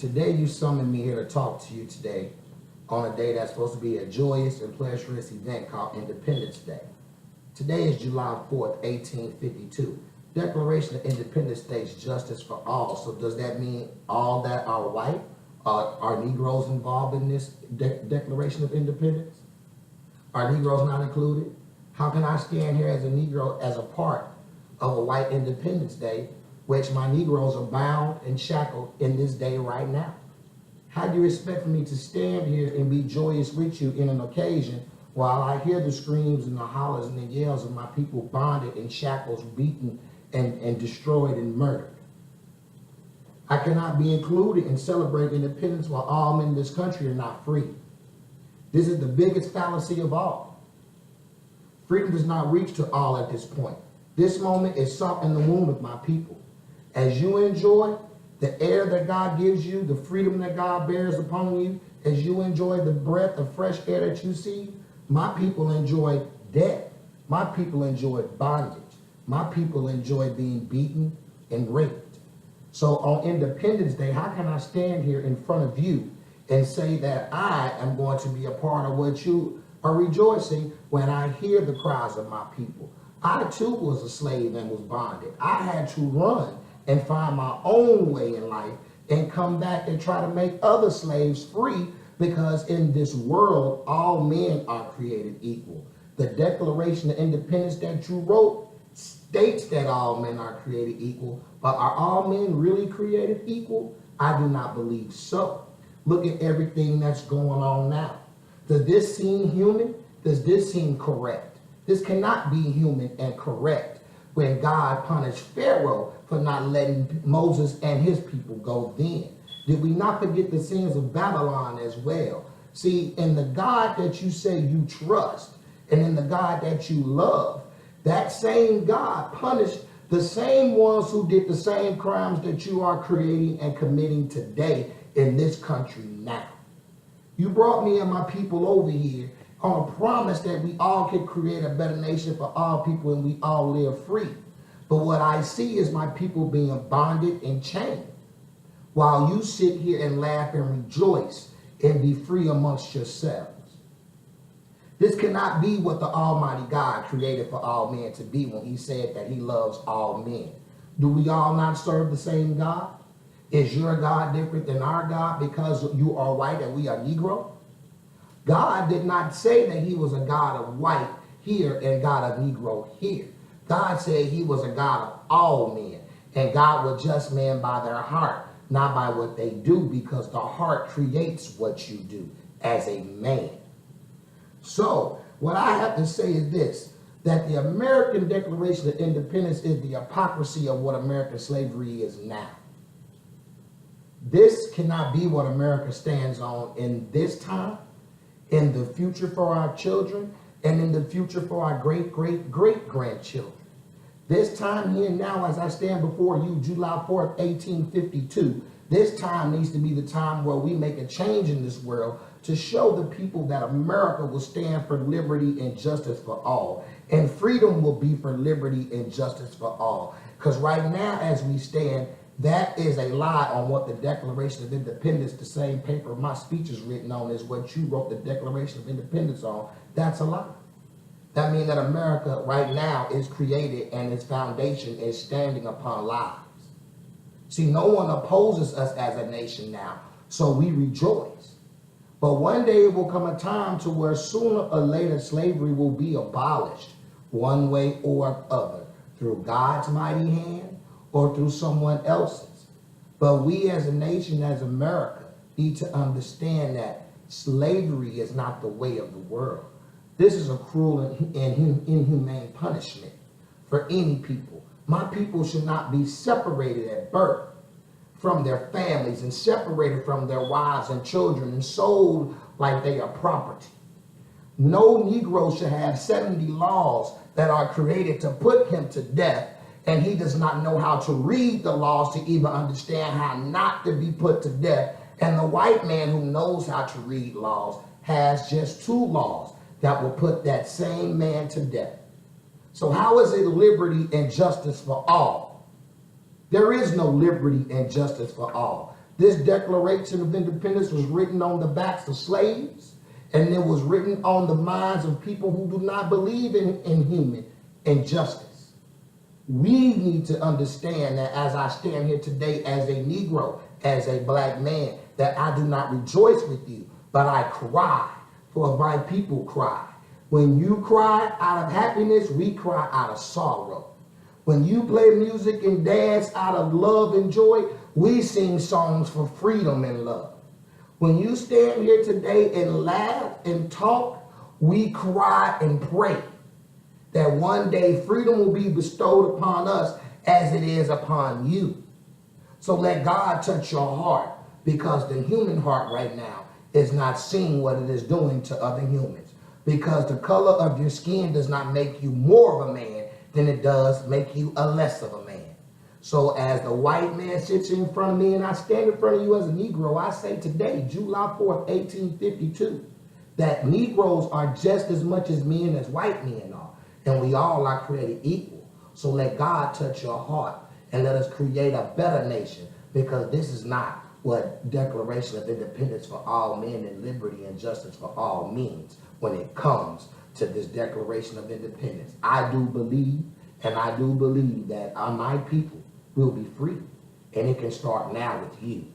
Today you summoned me here to talk to you today on a day that's supposed to be a joyous and pleasurous event called Independence Day. Today is July 4th, 1852. Declaration of Independence states justice for all. So does that mean all that are white are Negroes involved in this Declaration of Independence? Are Negroes not included? How can I stand here as a Negro as a part of a white Independence Day, which my Negroes are bound and shackled in this day right now? How do you expect for me to stand here and be joyous with you in an occasion while I hear the screams and the hollers and the yells of my people bonded in shackles, beaten and destroyed and murdered? I cannot be included in celebrating independence while all men in this country are not free. This is the biggest fallacy of all. Freedom does not reach to all at this point. This moment is salt in the wound of my people. As you enjoy the air that God gives you, the freedom that God bears upon you, as you enjoy the breath of fresh air that you see, my people enjoy death. My people enjoy bondage. My people enjoy being beaten and raped. So on Independence Day, how can I stand here in front of you and say that I am going to be a part of what you are rejoicing when I hear the cries of my people? I too was a slave and was bonded. I had to run and find my own way in life and come back and try to make other slaves free, because in this world, all men are created equal. The Declaration of Independence that you wrote states that all men are created equal, but are all men really created equal? I do not believe so. Look at everything that's going on now. Does this seem human? Does this seem correct? This cannot be human and correct when God punished Pharaoh for not letting Moses and his people go then. Did we not forget the sins of Babylon as well? See, in the God that you say you trust and in the God that you love, that same God punished the same ones who did the same crimes that you are creating and committing today in this country now. You brought me and my people over here on a promise that we all could create a better nation for all people and we all live free. But what I see is my people being bonded and chained, while you sit here and laugh and rejoice and be free amongst yourselves. This cannot be what the Almighty God created for all men to be when he said that he loves all men. Do we all not serve the same God? Is your God different than our God because you are white and we are Negro? God did not say that he was a God of white here and God of Negro here. God said he was a God of all men, and God will judge men by their heart, not by what they do, because the heart creates what you do as a man. So what I have to say is this, that the American Declaration of Independence is the hypocrisy of what American slavery is now. This cannot be what America stands on in this time, in the future for our children, and in the future for our great-great-great-grandchildren. This time here now, as I stand before you, July 4th, 1852, this time needs to be the time where we make a change in this world to show the people that America will stand for liberty and justice for all. And freedom will be for liberty and justice for all. Because right now, as we stand, that is a lie on what the Declaration of Independence, the same paper my speech is written on, is what you wrote the Declaration of Independence on. That's a lie. That means that America right now is created and its foundation is standing upon lies. See, no one opposes us as a nation now, so we rejoice. But one day it will come a time to where sooner or later slavery will be abolished, one way or other, through God's mighty hand or through someone else's. But we as a nation, as America, need to understand that slavery is not the way of the world. This is a cruel and inhumane punishment for any people. My people should not be separated at birth from their families and separated from their wives and children and sold like they are property. No Negro should have 70 laws that are created to put him to death, and he does not know how to read the laws to even understand how not to be put to death. And the white man who knows how to read laws has just 2 laws that will put that same man to death. So how is it liberty and justice for all? There is no liberty and justice for all. This Declaration of Independence was written on the backs of slaves, and it was written on the minds of people who do not believe in human injustice. We need to understand that as I stand here today as a Negro, as a black man, that I do not rejoice with you, but I cry, for my people cry. When you cry out of happiness, we cry out of sorrow. When you play music and dance out of love and joy, we sing songs for freedom and love. When you stand here today and laugh and talk, we cry and pray that one day freedom will be bestowed upon us as it is upon you. So let God touch your heart, because the human heart right now is not seeing what it is doing to other humans. Because the color of your skin does not make you more of a man than it does make you a less of a man. So as the white man sits in front of me and I stand in front of you as a Negro, I say today, July 4th, 1852, that Negroes are just as much as men as white men are. And we all are created equal. So let God touch your heart and let us create a better nation, because this is not what Declaration of Independence for all men and liberty and justice for all means when it comes to this Declaration of Independence. I do believe that my people will be free, and it can start now with you.